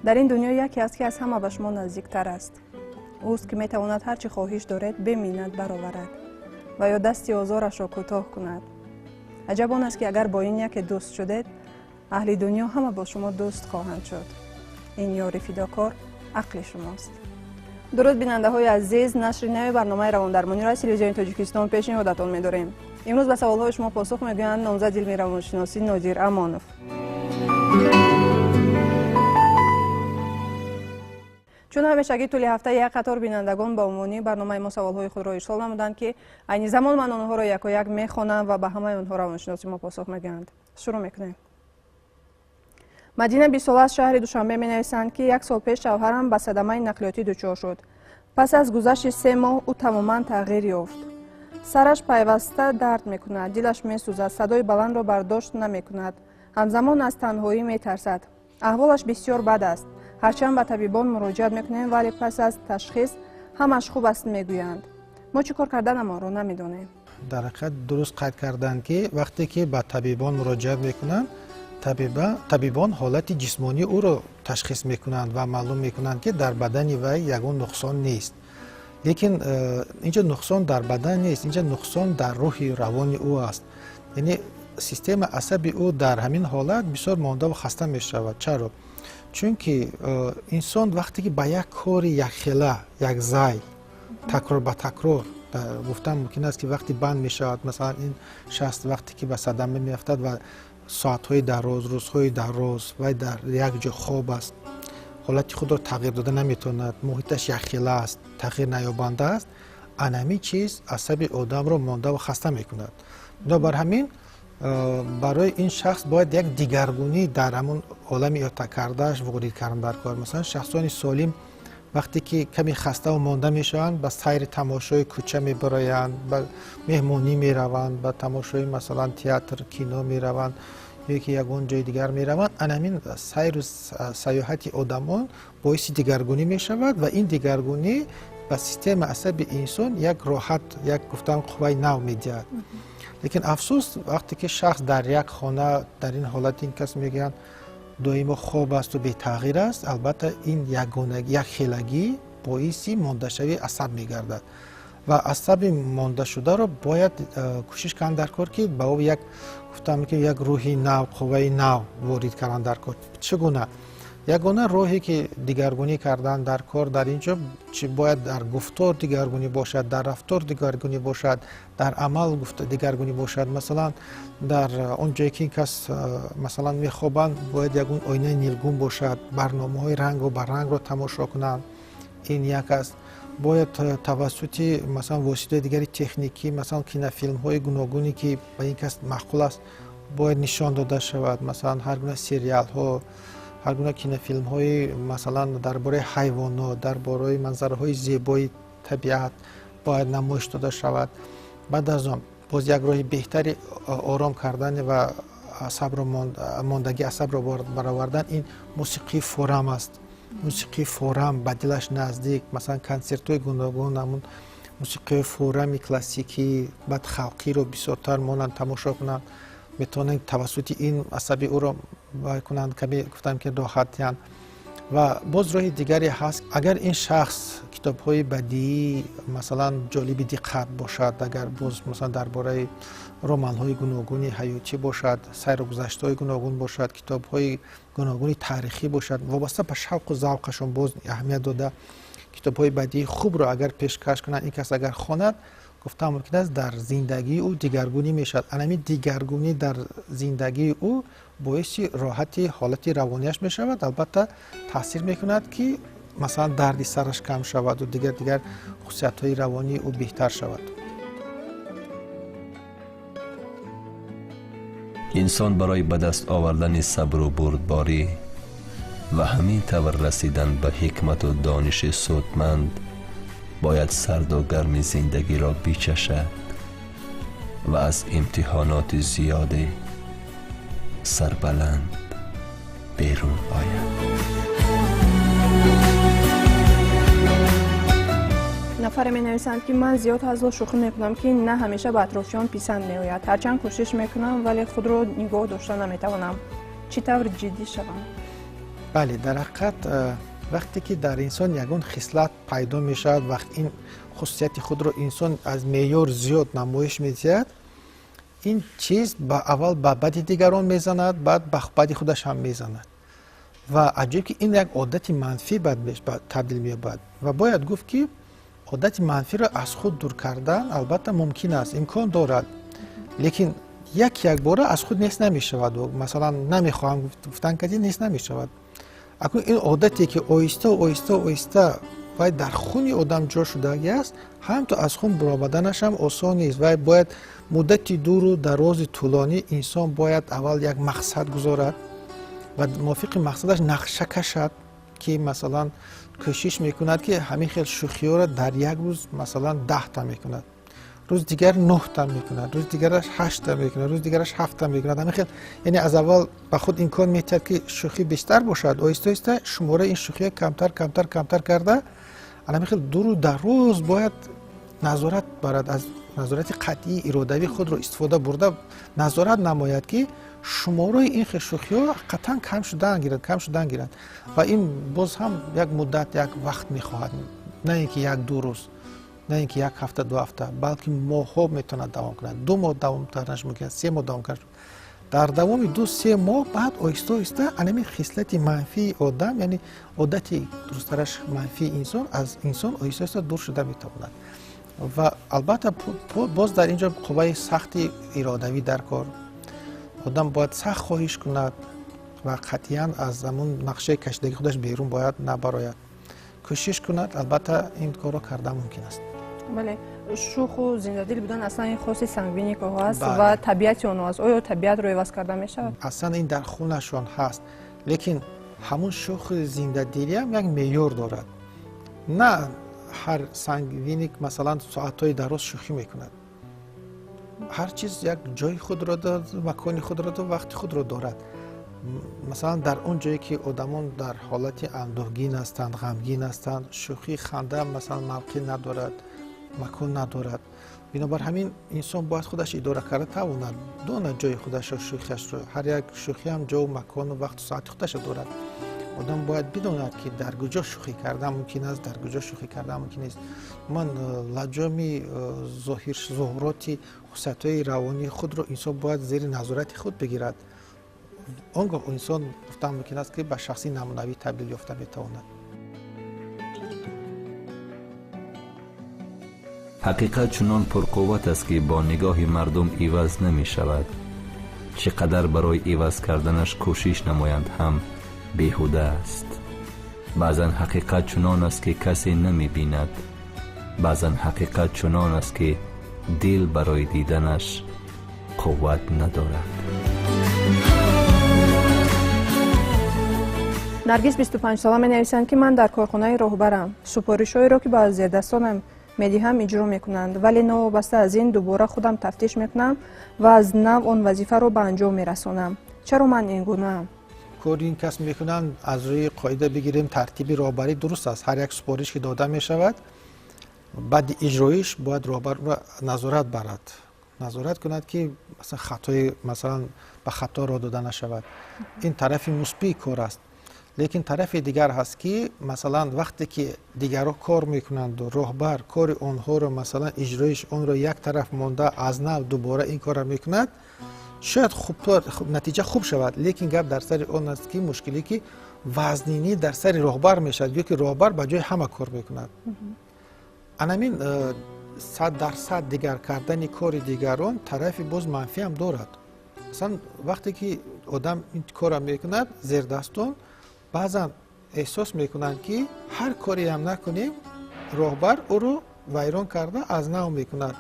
در این دنیا یکی است که از همه به شما نزدیکتر است. اوست که میتواند هر چی خواهش دارید به منت برآورد و یا دستی آزارش را کوتاه کند. عجب آن است که اگر با این یک دوست شدید، اهل دنیا همه با شما دوست خواهند شد. این یاری فداکار عقل شماست. درود بیننده های عزیز، نشر نوی برنامه رواندرمانی را از تلویزیون تاجیکستان پیشنهادتان می‌داریم. امروز به سوال های شما پاسخ می‌گویند نامزد علمی روانشناسی نادیر امانov. چون همیشگی طول هفته یک قطار بینندگان با عمومی برنامه ما سوال‌های خود را ارسال نمودند که عین زمان من آنها را یک و یک می‌خوانم و به همه آنها روانشناسی ما پاسخ می‌گویند. شروع می‌کنیم. مدینه 20 ساله از شهر دوشنبه می‌نویسند که یک سال پیش شوهرم به صدمه نقلیاتی دچار شد. پس از گذشت 3 ماه او تماما تغییر یافت. سرش پیوسته درد می‌کند، دلش می‌سوزد، صدای بلند را برداشت نمی‌کند. همزمان از تنهایی می‌ترسد. احوالش بسیار بد است. هرچند به طبیبان مراجعت میکنیم ولی پس از تشخیص همش خوب است میگویند. ما چی کار کردن ما رو نمیدونیم. در حقیقت درست قید کردن که وقتی که به طبیبان مراجعت میکنند، طبیبان حالت جسمانی او رو تشخیص میکنند و معلوم میکنند که در بدن وی یگان نقصان نیست. لیکن اینجا نقصان در بدن نیست، اینجا نقصان در روح روان او است. یعنی سیستم عصبی او در همین حالت بسیار مانده و خسته میشود. چرا؟ چون که انسان وقتی که به یک کار یک خلا یک زای تکرار به تکرار گفتم ممکن است که وقتی بند می شود، مثلا این شخص وقتی که به صدمه می افتد و ساعت‌های دراز روزهای دراز و در یک جا خواب است، حالت خود را تغییر داده نمیتواند، محیطش یک خلا است، تغییر نیابنده است، انمی چیز عصب آدم را مانده و خسته میکند. بر همین برای این شخص باید یک دیگرگونی در همون عالم احاطه کرده‌اش وارد کردن در کار. مثلا شخصان سالم وقتی که کمی خسته و مانده میشوند به سیر تماشای کوچه میبرایند، به مهمانی میروند، به تماشای مثلا تئاتر کینو میروند، یکی یگان جای دیگر میروند. همین سیر و سیاحت آدمان باعث دیگرگونی میشود و این دیگرگونی به سیستم عصبی انسان یک راحت، یک گفتم قوه نو میدهد. لیکن افسوس وقتی که شخص در یک خانه در این حالت، این کس میگن دائما خواب است و بی تغییر است، البته این یک خیلگی باعث مانده شوی عصب میگردد و عصب مانده شده را باید کوشش کردن در کار که با او یک گفتم که یک روحی نو، قوه نو وارد کردن در کار. چگونه؟ یگانه راهی که دیگرگونی کردن در کار در اینجا چی باید در گفتار دیگرگونی باشد، در رفتار دیگرگونی باشد، در عمل دیگرگونی باشد. مثلا در اون جایی که این کس مثلا میخوابند باید یگون آینه نیلگون باشد، برنامه‌های رنگ و بررنگ را تماشا کنند. این یک است. باید توسط مثلا واسطه دیگری تکنیکی، مثلا کینوفیلم‌های گوناگونی که به این کس معقول است باید نشان داده شود. مثلا هر گونه سریال‌ها، هر گونه کینوفیلم‌های مثلا درباره حیوانات، درباره منظره‌های زیبای طبیعت باید نمایش داده شود. بعد از آن باز یک راه بهتری آرام کردن و عصب را ماندگی عصب را برآوردن این موسیقی فورم است. موسیقی فورم به دلش نزدیک، مثلا کنسرت‌های گوناگون، همون موسیقی فورم کلاسیکی بعد خلقی رو بسیارتر مانند تماشا کنند، میتونن توسط این عصبی او را کنند که گفتم که راحتیان. و باز راه دیگری هست، اگر این شخص کتاب‌های بدیعی مثلا جالب دقت باشد، اگر باز مثلا درباره رمان‌های گوناگونی حیاتی باشد، سیر و گذشته‌های گوناگون باشد، کتاب‌های گوناگونی تاریخی باشد، وابسته به شوق و ذوقشون باز اهمیت داده کتاب‌های بدیعی خوب رو اگر پیشکش کنند، این کس اگر خواند گفتم ممکن است در زندگی او دیگرگونی میشد. همین دیگرگونی در زندگی او باعث راحتی حالتی روانیش می شود. البته تاثیر میکند که مثلا دردی سرش کم شود و دیگر خصوصیت های روانی او بهتر شود. انسان برای به دست آوردن صبر و بردباری و همین طور رسیدن به حکمت و دانش سودمند باید سرد و گرم زندگی را بچشد و از امتحانات زیاده سربلند بیرون آید. نفر می نویسند که من زیاد هزار شوخی میکنم که نه همیشه به اطرافیان پسند میآید. هرچند کوشش میکنم ولی خود را نگاه داشته نمیتوانم. چطور جدی شوم؟ بله، در حقیقت وقتی که در انسان یگان خصلت پیدا می شود، وقت این خصوصیت خود را انسان از معیار زیاد نمایش میدهد، این چیز با اول به بد دیگران میزند، بعد به بد خودش هم میزند و عجیب که این یک عادت منفی تبدیل می‌یابد و باید گفت که عادت منفی را از خود دور کردن البته ممکن است، امکان دارد، لیکن یک بار از خود نیست نمی شود و مثلا نمیخواهم گفتن که نیست نمی شود. اکنون این عادتی که آهسته و در خون آدم جا شده است، هم تو از خون برآمدنش هم آسان نیست و باید مدتی دور و دراز طولانی انسان باید اول یک مقصد گذارد و موافق مقصدش نقشه کشد که مثلا کوشش میکند که همین خیلی شوخی ها را در یک روز مثلا 10 تا میکند، روز دیگر 9 تا میکند، روز دیگرش 8 تا میکند، روز دیگرش 7 تا میکند. همین خیلی یعنی از اول به خود امکان میدهد که شوخی بیشتر باشد، آهسته شماره این شوخی کمتر کرده. همین خیلی دور و دراز باید نظارت برد، از نظارت قطعی ارادوی خود رو استفاده برده نظارت نماید که شماره این شوخی ها قطعا کم شدن گیرند و این باز هم یک مدت یک وقت میخواهد، نه اینکه یک دو روز، نه اینکه یک هفته 2 هفته، بلکه ماه‌ها میتونه دوام کند. 2 ماه دوام کردنش ممکن است، 3 ماه دوام کردن. در دوام 2-3 ماه بعد آهسته همین خصلت منفی آدم، یعنی عادتی درسترش منفی انسان از انسان آهسته دور شده میتواند و البته باز در اینجا قوه سختی ارادوی در کار. آدم باید سخت خواهش کند و قطعاً از همون نقشه کشیدگی خودش بیرون باید نبراید، کوشش کند. البته این کار را کرده ممکن است. بله، شوخ و زنده‌دل بودن اصلا این خاصی سنگینی که هست و طبیعت اون است. آیا طبیعت رو عوض کرده میشه؟ اصلا این در خونشان هست، لیکن همون شوخ زنده‌دلی هم یک معیار دارد. نه هر سنگینی که مثلا ساعت‌های دراز شوخی میکند. هر چیز یک جای خود را دارد، مکان خود را دارد، وقت خود را دارد. مثلا در اون جایی که آدمان در حالت اندوهگین هستند، غمگین هستند، شوخی خنده مثلا موقع ندارد، مکان ندارد. بنابر همین انسان باید خودش اداره کرده تواند داند جای خودش و شوخیش رو. هر یک شوخی هم جا و مکان و وقت و ساعت خودش دارد. آدم باید بداند که در کجا شوخی کردن ممکن است، در کجا شوخی کردن ممکن است. من لجامی ظهوراتی خصوصیت‌های روانی خود را انسان باید زیر نظارت خود بگیرد. آنگاه انسان گفتم ممکن است که به شخصی نمونوی تبدیل یافته بتواند. حقیقت چنان پرقوت است که با نگاه مردم عوض نمی شود. چقدر برای عوض کردنش کوشش نمایند هم بیهوده است. بعضا حقیقت چنان است که کسی نمی بیند، بعضا حقیقت چنان است که دل برای دیدنش قوت ندارد. نرگس 25 ساله می نویسند که من در کارخانه راهبرم. سپارش‌هایی را که با زیردستانم میدهم اجرا میکنند، ولی نوابسته از این دوباره خودم تفتیش میکنم و از نو آن وظیفه را به انجام میرسانم. چرا من این گونه ام؟ کاری این کس میکنن از روی قاعده بگیریم ترتیب راهبری درست است. هر یک سپارش که داده می شود بعد اجرایش باید راهبر را نظارت برد، نظارت کند که مثلا خطای مثلا به خطا راه داده نشود. این طرف مثبت کار است. لیکن طرف دیگر هست که مثلا وقتی که دیگران کار میکنند و راهبر کار آنها را مثلا اجرایش اون را یک طرف مانده از نو دوباره این کار را میکند، شاید نتیجه خوب شود، لیکن گپ در سر اون است که مشکلی که وزنینی در سر راهبر میشد یا که راهبر به جای همه کار میکند. همین 100% دیگر کردن کار دیگران طرف باز منفی هم دارد. مثلا وقتی که آدم این کار را میکند زیر دستان بعضا احساس میکنند که هر کاری هم نکنیم راهبر او رو ویران کرده از نو میکند.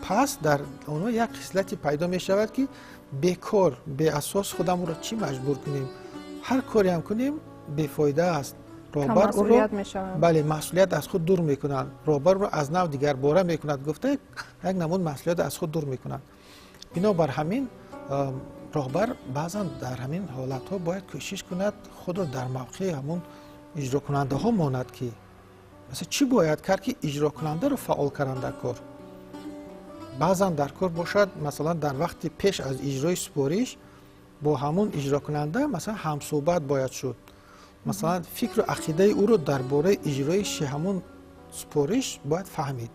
پس در اونها یک خصلتی پیدا میشود که بیکار به اساس خودمون را چی مجبور کنیم، هر کاری هم کنیم بیفایده است. راهبر او رو بله مسئولیت از خود دور میکنند، راهبر رو از نو دیگر باره میکند، گفته یک نمود مسئولیت از خود دور میکنند. بنابر همین راهبر بعضا در همین حالت ها باید کوشش کند خود را در موقع همون اجرا کننده ها ماند که مثلا چی باید کرد که اجرا کننده رو فعال کردن در کار. بعضا در کار باشد مثلا در وقت پیش از اجرای سپارش با همون اجرا کننده مثلا هم صحبت باید شد، مثلا فکر و عقیده او رو درباره اجرای همون سپارش باید فهمید،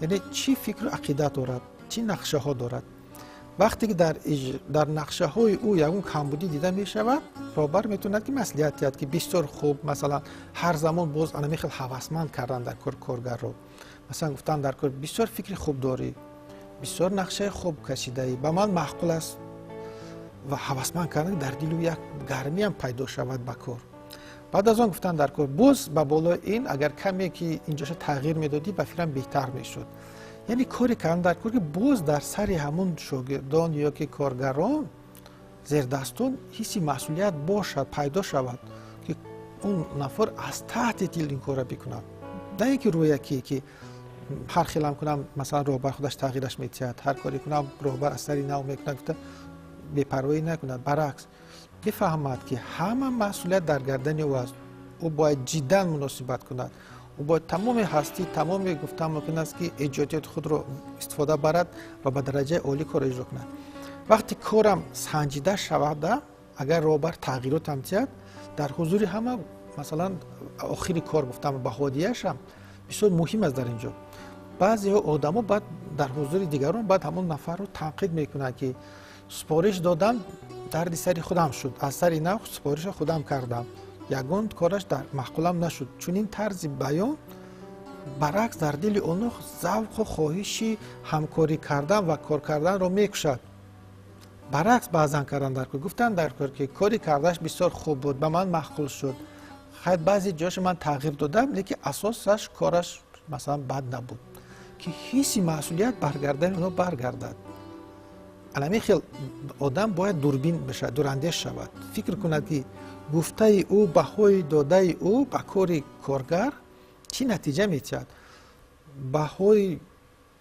یعنی چی فکر و عقیده دارد، چی نقشه ها دارد. وقتی که در نقشه های او یکون کمبودی دیده می شود، راهبر میتوند که مصلحت که بسیار خوب مثلا هر زمان باز انا میخواد هوسمند کردن در کارگر رو، مثلا گفتن در کار بسیار فکر خوب داری، بسیار نقشه خوب کشیده ای، به من معقول است و هوسمند کردن در دل او یک گرمی هم پیدا شود به کار. بعد از آن گفتن در کار باز به بالای این اگر کمی که اینجاش تغییر میدادی به فکرم بهتر میشد. یعنی کاری کردن در کار که باز در سر همون شاگردان یا که کارگران زیر دستان حسی مسئولیت باشد، پیدا شود که اون نفر از تحت دل این کار را بکنه، نه اینکه روی که هر خیلم کنم مثلا راهبر خودش تغییرش میتید، هر کاری کنم راهبر از سری نو میکنه بی‌پروایی نکند. برعکس بفهمد که همه مسئولیت در گردن او است، او باید جدا مناسبت کند، او باید تمام هستی تمام گفتم ممکن است که ایجادیات خود را استفاده برد و به درجه عالی کار اجرا کند. وقتی کارم سنجیده شود، اگر راهبر تغییرات هم تید در حضور همه مثلا آخری کار گفتم به هادیه‌اش هم بسیار مهم است. در اینجا بعضی آدما بعد در حضور دیگران بعد همون نفر رو تنقید میکنن که سپارش دادم درد سری خودم شد، از سری نو سپارش خودم کردم، یگان کارش در معقولم نشد. چون این طرز بیان برعکس در دل اونها ذوق و خواهشی همکاری کردن و کار کردن رو میکشد. برعکس بعضا کردن در کار گفتن در کار که کاری کردش بسیار خوب بود، به من معقول شد، خیلی بعضی جاش من تغییر دادم لیکن اساسش کارش مثلا بد نبود، که حسی مسئولیت برگردن اونها برگردد. علمی خیلی آدم باید دوربین بشه، دوراندیش شود، فکر کند که گفته او بهای داده او به کار کارگر چی نتیجه میتید. بهای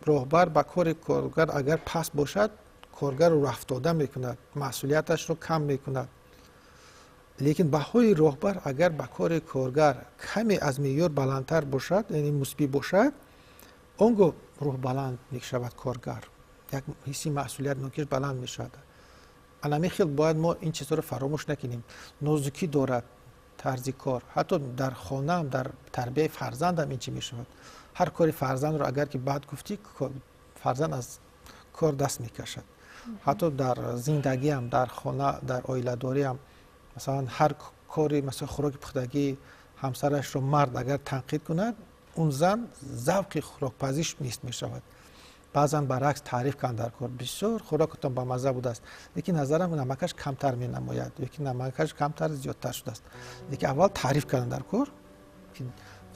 راهبر به کار کارگر اگر پس باشد کارگر رو رفت داده میکند، مسئولیتش رو کم میکند. لیکن بهای راهبر اگر به کار کارگر کمی از معیار بلندتر باشد، یعنی مثبت باشد، اونگاه روح بلند میشود کارگر، یک حسی مسئولیت نوکش بلند میشود. علمی خیلی باید ما این چیزا رو فراموش نکنیم. نازکی دارد طرز کار، حتی در خانه هم در تربیت فرزند هم این چی میشود. هر کاری فرزند رو اگر که بعد گفتی فرزند از کار دست میکشد. حتی در زندگی هم در خانه در عائله داری هم مثلا هر کاری مثلا خوراک پختگی همسرش رو مرد اگر تنقید کند اون زن ذوق خوراک پزیش نیست میشود. بعضا برعکس تعریف کردن در کار بسیار خوراکتان با مزه بوده است، لیکن نظرم نمکش کمتر می نماید، یکی نمکش کمتر زیادتر شده است. لیکن اول تعریف کردن در کار که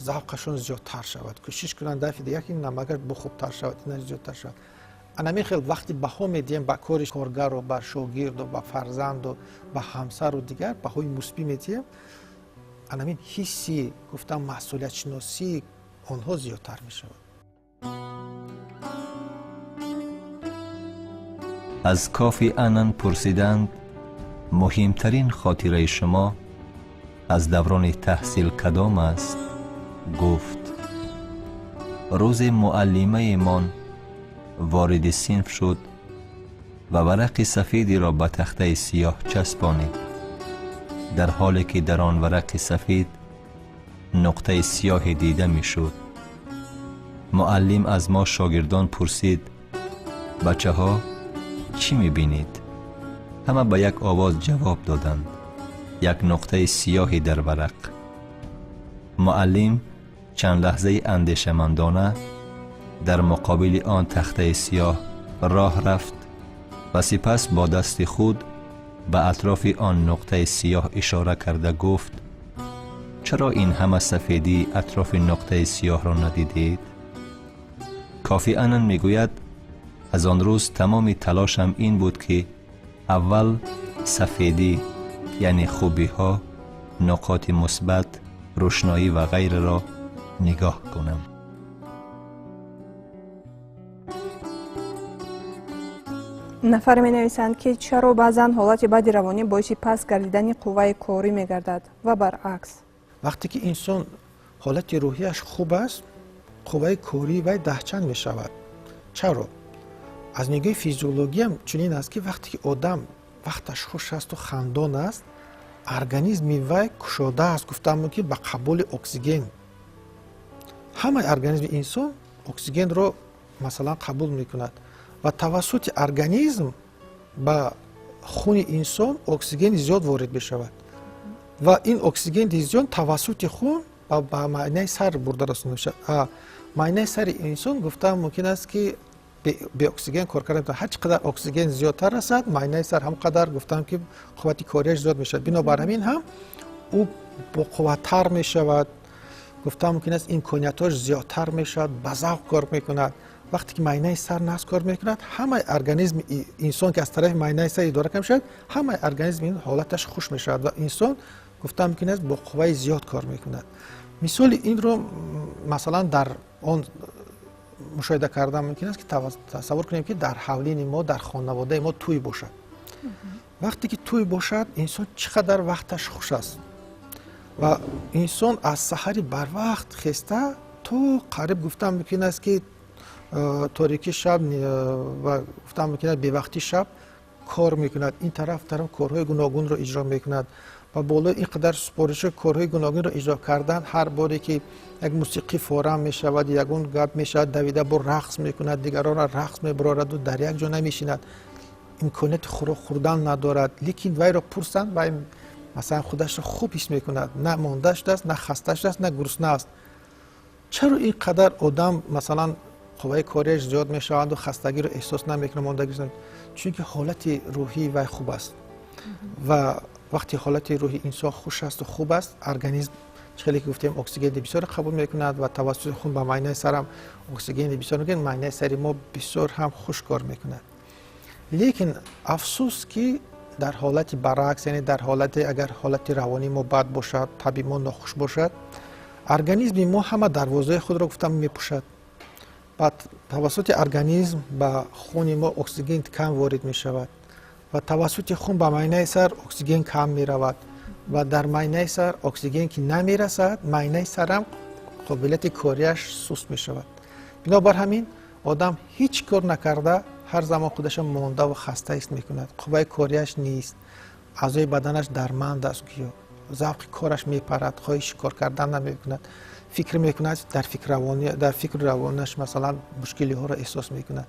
ذوقشون زیادتر شود، کوشش کردن دفعه دیگه که نمکش خوبتر شود، این زیادتر شود. انا خیلی وقتی بها میدیم با کار کارگر و با شاگرد و با فرزند و با همسر و دیگر بهای مثبت میدیم، انا این حسی گفتم مسئولیت شناسی آنها زیادتر می شود. از کافی آنان پرسیدند مهمترین خاطره شما از دوران تحصیل کدام است؟ گفت روز معلمه من وارد صنف شد و ورق سفیدی را به تخته سیاه چسبانید، در حالی که در آن ورق سفید نقطه سیاه دیده می شد. معلم از ما شاگردان پرسید بچه ها چی می بینید؟ همه با یک آواز جواب دادند یک نقطه سیاهی در ورق. معلم چند لحظه اندیشمندانه در مقابل آن تخته سیاه راه رفت و سپس با دست خود به اطراف آن نقطه سیاه اشاره کرده گفت: چرا این همه سفیدی اطراف نقطه سیاه را ندیدید؟ کافی آنن میگوید: از آن روز تمام تلاشم این بود که اول سفیدی یعنی خوبی ها، نکات مثبت، روشنایی و غیره را نگاه کنم. نفر می نویسند که چرا بعضا حالت بد روانی باعث پس گردیدن قوه کاری می گردد و برعکس. وقتی که انسان حالت روحیش خوب است، قوه کاری وی دهچند می شود. چرا؟ از نگاه فیزیولوژی هم چنین است که وقتی که آدم وقتش خوش است و خندان است، ارگانیسم وی کشاده است، گفتم که به قبول اکسیژن. همه ارگانیسم انسان اکسیژن رو مثلا قبول میکند و توسط ارگانیسم به خون انسان اکسیژن زیاد وارد بشود و این اکسیژن زیاد توسط خون به معده سر برده رسانده میشود. معده سر انسان گفتم ممکن است که به اکسیژن کار کردن، هر چقدر اکسیژن زیادتر رسد معده سر هم قدر گفتم که قوت کاریش زیاد میشود. بنابر همین هم او با قوتتر میشود. گفتم ممکن است امکانیتاش زیادتر میشود، با ذوق کار میکند. وقتی که معده سر نفس کار میکند، همه ارگانیسم انسان که از طرف معده سر اداره میشود، همه ارگانیسم این حالتش خوش میشود و انسان گفتم ممکن است با قوه زیاد کار میکند. مثال این رو مثلا در آن مشاهده کردم ممکن است که تصور کنیم که در حولین ما در خانواده ما توی باشد. وقتی که توی باشد انسان چقدر وقتش خوش است و انسان از سحر بر وقت خسته تو قریب گفتم ممکن است که تاریکی شب و گفتم ممکن است به وقتی شب کار میکند، این طرف کارهای گوناگون رو اجرا میکند و بالا اینقدر سپارش کارهای گوناگون رو اجرا کردن، هر باری که یک موسیقی فورم میشود، یگون گپ میشود، دویده با رقص میکند، دیگران را رقص میبرارد و در یک جا نمیشیند، امکانیت خوردن ندارد. لیکن وی را پرسند و مثلا خودش را خوب حس میکند، نه ماندهش است، نه خستهش است، نه گرسنه است. چرا اینقدر آدم مثلا قوه کاریش زیاد میشود و خستگی رو احساس نمیکنه، ماندگی است؟ چون که حالت روحی وی خوب است و وقتی حالت روحی انسان خوش است و خوب است، ارگانیسم چخیلی که گفتیم اکسیژن بسیار قبول میکند و توسط خون به معده سر هم اکسیژن بسیار میگن، معده سر ما بسیار هم خوش کار میکند. لیکن افسوس که در حالت برعکس، یعنی در حالت اگر حالت روانی ما بد باشد، طبیعی ما ناخوش باشد، ارگانیسم ما همه دروازه خود را گفتم میپوشد. بعد توسط ارگانیسم به خون ما اکسیژن کم وارد میشود و توسط خون به معده سر اکسیژن کم می رود و در معده سر اکسیژن که نمی رسد، معده سر هم قابلیت کاریش سست می شود. بنابر همین آدم هیچ کار نکرده هر زمان خودش مانده و خسته است می کند، قوه کاریش نیست، اعضای بدنش درمند است، ذوق کارش می پرد، خواهش کار کردن نمی کند، فکر می کند، در فکر روانش مثلا مشکلی ها را احساس می کند.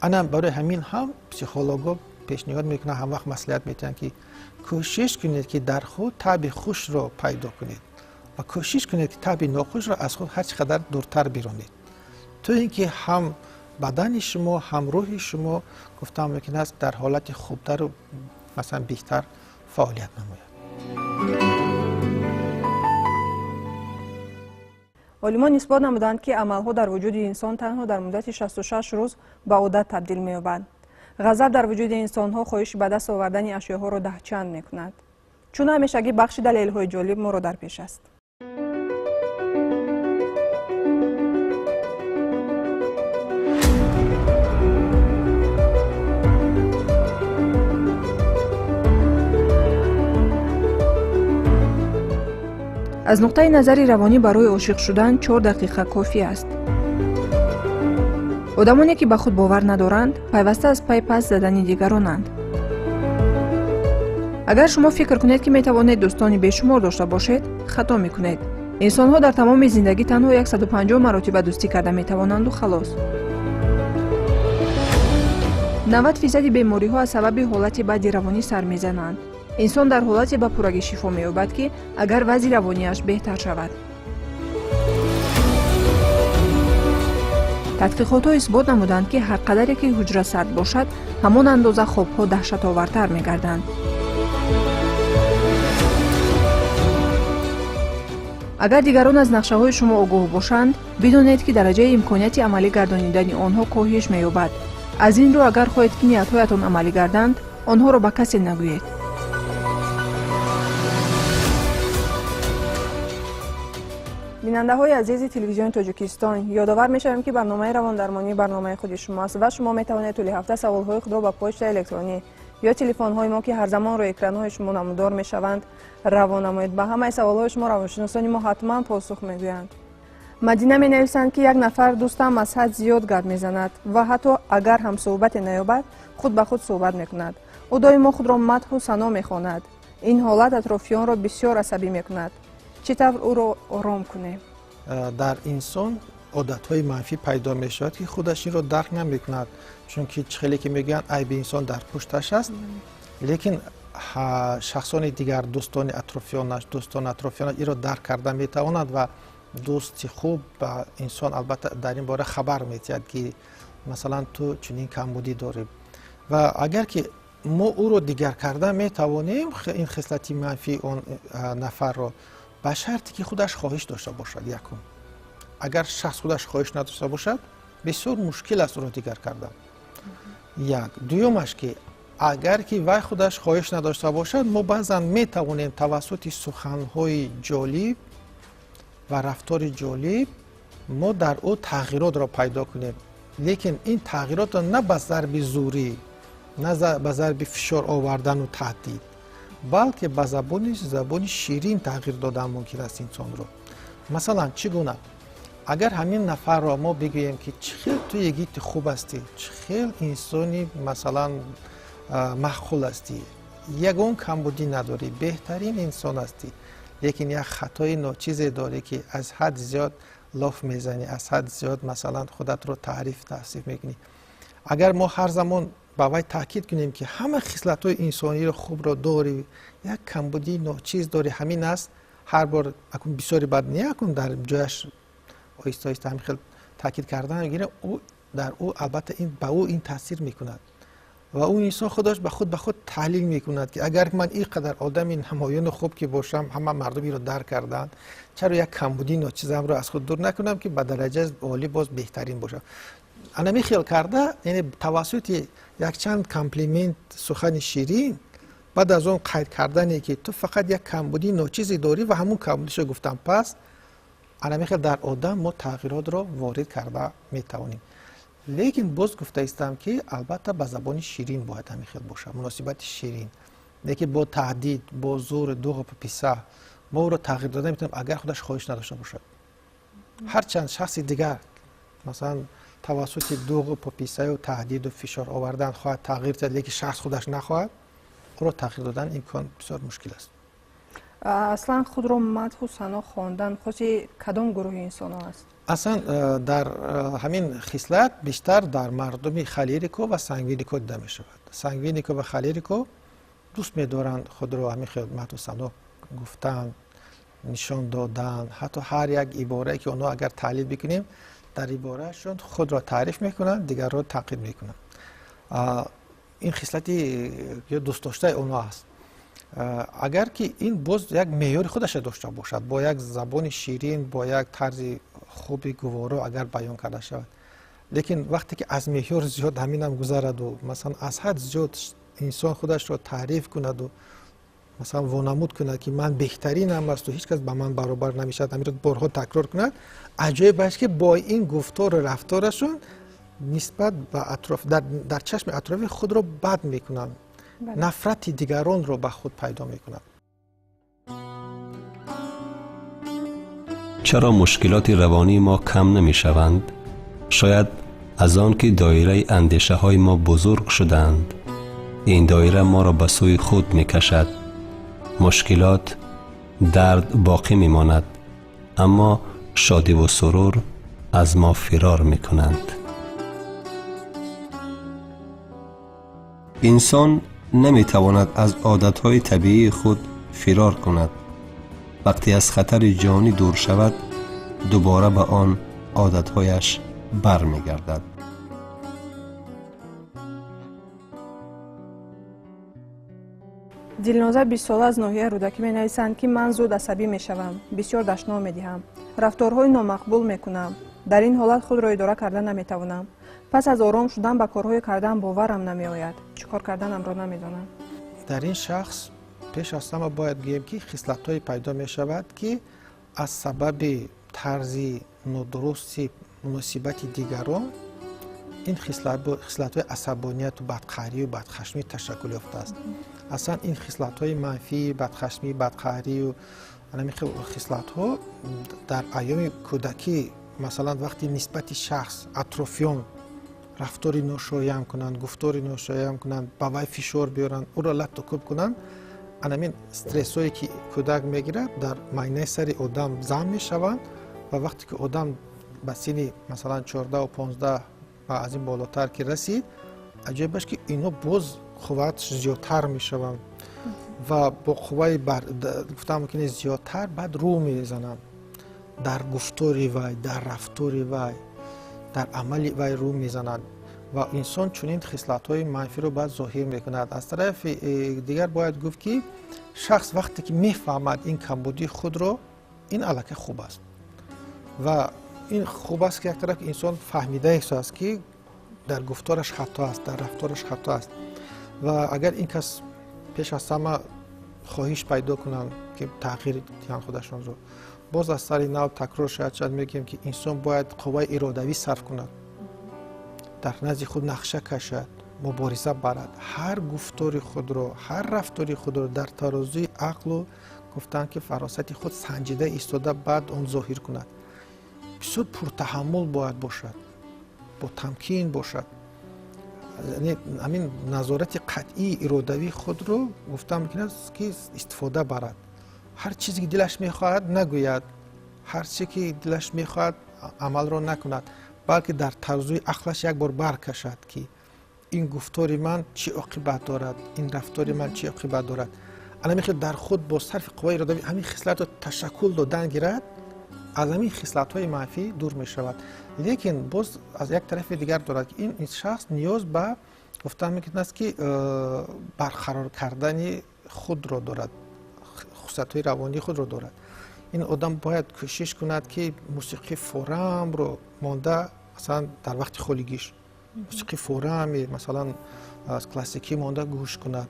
انا برای همین هم پسیخولوژا پیشنهاد میکنه، هم وقت مصلحت میتونن که کوشش کنید که در خود طبع خوش را پیدا کنید و کوشش کنید که طبع ناخوش را از خود هر چقدر دورتر بیرونید، تو اینکه هم بدن شما هم روح شما گفتم ممکن است در حالت خوبتر و مثلا بهتر فعالیت نماید. عالمان اثبات نمودند که عملها در وجود انسان تنها در مدت 66 روز به عادت تبدیل می‌یابند. غضب در وجود انسان‌ها خواهش به دست آوردن اشیاءها را دهچند می‌کند. چون همیشگی بخش دلایل‌های جالب ما را در پیش است. از نقطه نظر روانی برای عاشق شدن 4 دقیقه کافی است. آدمانی که به خود باور ندارند پیوسته از پای پس زدن دیگرانند. اگر شما فکر کنید که می توانید دوستانی بیشمار داشته باشید، خطا می کنید. انسان ها در تمام زندگی تنها 150 مراتب دوستی کرده می توانند و خلاص. 90% بیماری ها از سبب حالت بد روانی سر می زنند. انسان در حالت به پورگی شفا می یابد که اگر وضع روانیش بهتر شود. تحقیقات‌ها اثبات نمودند که هر قدری که حجره سرد باشد، همان اندازه خواب‌ها دهشت‌آورتر می‌گردند. اگر دیگران از نقشه‌های شما آگاه باشند، بدانید که درجه امکانیت عملی گردانیدن آنها کاهش می‌یابد. از این رو اگر خواهید که نیت‌هایتان عملی گردند، آنها را به کسی نگویید. بیننده‌های عزیز تلویزیون تاجیکستان، یادآور می‌شویم که برنامه رواندرمانی برنامه خود شماست و شما می‌توانید طول هفته سوال‌های خود را با پست الکترونی یا تلفن‌های ما که هر زمان روی اکران‌های شما نمودار می‌شوند روان نمایید. به همه سوال‌های شما روانشناسان ما حتما پاسخ می‌گویند. مدینه می‌نویسند که یک نفر دوستم از حد زیاد گرد می‌زند و حتی اگر هم صحبت نیابد خود به خود صحبت می‌کند. او دائما خود را مدح و ثنا می‌خواند. این حالت اطرافیان را بسیار عصبی می‌کند. چطور او را آرام کنیم؟ در انسان عادت‌های منفی پیدا می‌شود که خودش این را درک نمی‌کند، چون که خیلی که میگن عیب انسان در پشتش است. لیکن شخصان دیگر، دوستان اطرافیانش این را درک کرده می‌توانند و دوست خوب به انسان البته در این باره خبر می‌دهد که مثلا تو چنین کمبودی داری و اگر که ما او را دیگر کرده می‌توانیم این خصلت منفی اون نفر را به شرطی که خودش خواهش داشته باشد. یکم اگر شخص خودش خواهش نداشته باشد بسیار مشکل است او را دیگر کردن. یک دومش که اگر که وی خودش خواهش نداشته باشد ما بعضا میتوانیم توسط سخنهای جالب و رفتار جالب ما در او تغییرات را پیدا کنیم، لیکن این تغییرات را نه به ضرب زوری، نه به ضرب فشار آوردن و تهدید، بلکه به زبان شیرین تغییر دادن ممکن است انسان رو. مثلا چگونه؟ اگر همین نفر را ما بگوییم که چخیل تو یگیت خوب هستی، چخیل انسانی مثلا مخول هستی، یگون کمبودی نداری، بهترین انسان هستی، لیکن یک خطای ناچیزی داری که از حد زیاد لاف میزنی، از حد زیاد مثلا خودت رو تعریف توصیف میکنی. اگر ما هر زمان با وی تاکید کنیم که همه خصلت‌های انسانی رو خوب را داری، یک کمبودی ناچیز داری، همین است، هر بار اکن بسیاری بد نیاکن در جایش آیسته آیسته همین خیلی تاکید کردن میگیره، او در او البته این به او این تاثیر میکند و اون انسان خودش به خود تحلیل میکند که اگر من اینقدر آدم نمایان خوب که باشم، همه مردمی رو درک کردن، چرا یک کمبودی ناچیزم رو از خود دور نکنم که به درجه عالی باز بهترین باشم. انا خیال کرده یعنی توسط یک چند کامپلیمنت، سخن شیرین، بعد از اون قید کردنی که تو فقط یک کمبودی ناچیزی داری و همون کمبودیشو گفتم، پس انا خیال در آدم ما تغییرات رو وارد کرده میتوانیم. لیکن باز گفته استم که البته به زبان شیرین باید همین خیال باشه، مناسبت شیرین، لیکن با تهدید، با زور دوغ و پیسه ما او رو تغییر داده میتونیم اگر خودش خواهش نداشته باشد. هر چند شخص دیگر مثلا توسط دوغ و پاپیسه و تهدید و فشار آوردن خواهد تغییر داد، لیکن شخص خودش نخواهد، او را تغییر دادن امکان بسیار مشکل است. اصلا خود را مدح و ثنا خواندن خاصی کدام گروه انسان ها است؟ اصلا در همین خصلت بیشتر در مردم خلیریکو و سنگوینیکو دیده می شود. سنگوینیکو و خلیریکو دوست می دارند خود را همین مدح و ثنا گفتن، نشان دادن، حتی هر یک عباره که اونها اگر تحلیل بکنیم در عبارهشون خود را تعریف میکنن، دیگر را تنقید میکنن. این خصلتی یا دوست داشته اونها است. اگر که این باز یک معیار خودش داشته باشد، با یک زبان شیرین، با یک طرز خوبی گوارا اگر بیان کرده شود، لیکن وقتی که از معیار زیاد همین هم گذرد و مثلا از حد زیاد انسان خودش را تعریف کند و مثلا وانمود کند که من بهترینم است و هیچ کس به من برابر نمیشد، همین رو بارها تکرار کند، عجایب است که با این گفتار و رفتارشون نسبت به اطراف در چشم اطراف خود را بد میکنند، نفرت دیگران را به خود پیدا میکنند. چرا مشکلات روانی ما کم نمی شوند؟ شاید از آن که دایره اندیشه های ما بزرگ شدند. این دایره ما را به سوی خود می کشد. مشکلات، درد باقی می ماند، اما شادی و سرور از ما فرار می کنند. انسان نمی تواند از عادتهای طبیعی خود فرار کند. وقتی از خطر جانی دور شود، دوباره به آن عادتهایش برمیگردد. дилноза 20 сола аз ноҳияи рӯдакӣ менависанд ки ман зуд асабӣ мешавам, бисёр дашно медиҳам, рафторҳои номақбул мекунам, дар ин ҳолат худро идора карда наметавонам. пас аз ором шудан ба корҳои кардан боварам намеояд, чӣ кор карданамро намедонам. дар ин шахс пеш аз ҳама бояд гӯем ки хислатҳое пайдо мешавад ки аз сабаби тарзи нодурусти муносибати дигарон ин хислатҳои асабонияту бадқаҳрию бадхашмӣ ташаккул ёфтааст. аслан ин хислатҳои манфии бадхашмӣ бадқаҳрию хислатҳо дар айёми кӯдакӣ масалан вақти нисбати шахс атрофиён рафтори ношоям кунанд, гуфтори ношоям кунанд, ба вай фишор биёранд, ӯро латту кӯб кунанд, анамин стрессҳое ки кӯдак мегирад дар майнаи сари одам зам мешаванд ва вақте ки одам ба синни масалан 14-15 ва аз ин болотар ки расид, аҷоибаш ки ино боз қувватш зиёдтар мешаванд ва бо қувваи гуфтан мумкин зиёдтар баъд рӯ мезананд дар гуфтори вай, дар рафтори вай, дар амали вай рӯ мезанад ва инсон чунин хислатҳои манфиро баъд зоҳир мекунад. аз тарафи дигар бояд гуфт ки шахс вақте ки мефаҳмад ин камбудии худро, ин аллакай хуб аст ва ин хуб аст ки як тараф инсон фаҳмида эҳсос ки дар гуфтораш хато аст, дар рафтораш хато аст ва агар ин кас пеш аз ҳама хоҳиш пайдо кунанд ки тағйир диҳанд худашонро, боз аз сари нав такрор шояд мегӯем ки инсон бояд қувваи иродавӣ сарф кунад, дар назди худ нақша кашад, мубориза барад, ҳар гуфтори худро, ҳар рафтори худро дар тарозуи ақлу гуфтан ки фаросати худ санҷида истода баъд он зоҳир кунад. бисёр пуртаҳаммул бояд бошад, бо тамкин бошад. ҳамин назорати қатъии иродавии худро гуфтан мумкин аст ки истифода барад. ҳар чизе ки дилаш мехоҳад нагӯяд, ҳар чизе ки дилаш мехоҳад амалро накунад, балки дар тарзуи ақлаш як бор баркашад ки ин гуфтори ман чӣ оқибат дорад, ин рафтори ман чӣ оқибат дорад. анамихи дар худ бо сарфи қувваи иродавӣ ҳамин хислатро ташаккул додан гирад, аз ҳамин хислатҳои манфӣ дур мешавад. лекин боз аз як тарафи дигар дорад ки ин шахс ниёз ба гуфтан мекунад аст ки барқарор кардани худро дорад, хусусиятҳои равонии худро дорад. ин одам бояд кӯшиш кунад ки мусиқи форамро монда масалан дар вақти холигиш мусиқи форами масалан классикӣ монда гӯш кунад,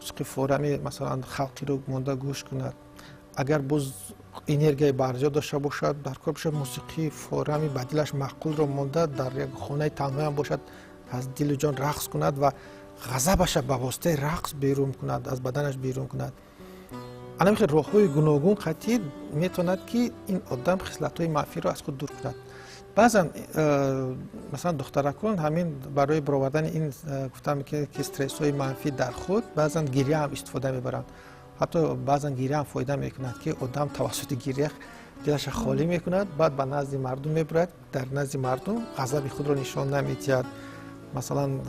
мусиқи форами масалан халқиро монда гӯш кунад. агар боз энергияи барзиёд дошта бошад, дар кор бошад мусиқи форами ба дилаш маъқулро монда дар як хонаи танҳоям бошад, аз дилу ҷон рақс кунад ва ғазабаша ба воситаи рақс берун кунад, аз баданаш берун кунад. анамихи роҳҳои гуногун қатъӣ метавонад ки ин одам хислатҳои манфиро аз худ дур кунад. баъзан масалан духтаракон ҳамин барои баровардани ин гуфтан мекунад ки стрессҳои манфӣ дар худ баъзан гирья ҳам истифода мебаранд. ҳатто баъзан гирья ҳам фоида мекунад ки одам тавассути гирья дилаша холӣ мекунад, баъд ба назди мардум мебурад, дар назди мардум ғазаби худро нишон намедиҳад, масалан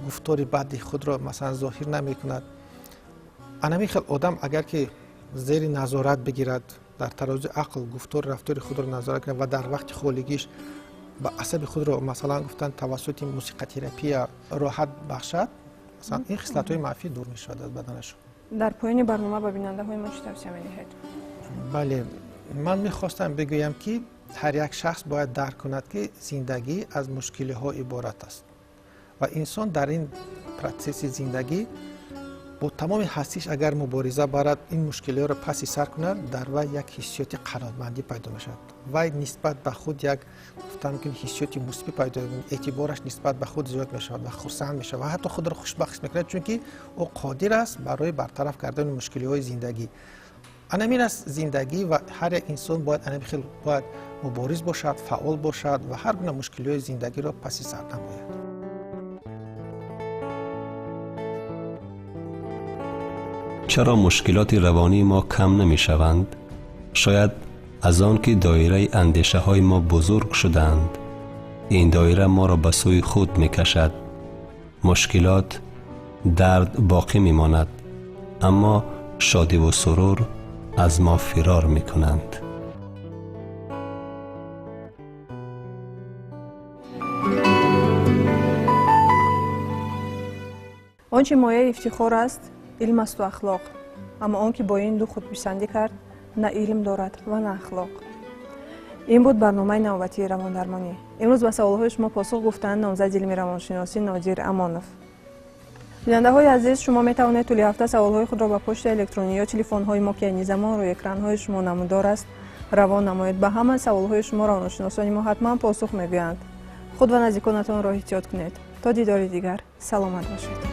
гуфтори баъди худро масалан зоҳир намекунад. анамин хел одам агар ки зери назорат бигирад, дар тарозуи ақл гуфтор рафтори худро назорат кунад ва дар вақти холигиш ба асаби худро масалан гуфтан тавассути мусиқатерапия роҳат бахшад, масалан ин хислатҳои манфӣ дур мешавад аз баданашон. дар поёни барнома ба бинандаҳои мо чӣ тавсия медиҳед? бале, ман мехостам бигӯям ки ҳар як шахс бояд дарк кунад ки зиндагӣ аз мушкилиҳо иборат аст ва инсон дар ин протсесси зиндагӣ бо тамоми ҳастиш агар мубориза барад, ин мушкилиҳоро паси сар кунад, дар вай як ҳиссиёти қаноатмандӣ пайдо мешавад. вай нисбат ба худ як гуфтан мекунад ҳиссиёти мусбӣ пайдо мекунад, эътибораш нисбат ба худ зиёд мешавад ва хурсанд мешавад ва ҳатто худро хушбахт хис мекунад, чунки ӯ қодир аст барои бартараф кардани мушкилиҳои зиндагӣ. анамин аст зиндагӣ ва ҳар як инсон бояд анамин бояд мубориз бошад, фаъол бошад ва ҳар гуна мушкилиҳои зиндагиро паси сар намояд. چرا مشکلات روانی ما کم نمی شوند؟ شاید از آن که دایره اندیشه های ما بزرگ شدند. این دایره ما را به سوی خود می کشد. مشکلات، درد باقی می ماند، اما شادی و سرور از ما فرار می کنند. он чи мояи ифтихор аст, илм асту ахлоқ. аммо он ки бо ин ду худписандӣ кард, на илм дорад ва на ахлоқ. ин буд барномаи навбатии равондармонӣ. имрӯз ба саволҳои шумо посух гуфтанд номзади илми равоншиносӣ Нодир Амонов. бинандаҳои азиз, шумо метавонед тӯли ҳафта саволҳои худро ба почтаи электронӣ ё телефонҳои мо ки айни замон рӯи экранҳои шумо намудор аст равон намоед. ба ҳама саволҳои шумо равоншиносони мо ҳатман посух мегӯянд. худ ва наздиконатонро эҳтиёт кунед. то дидори дигар, саломат бошед.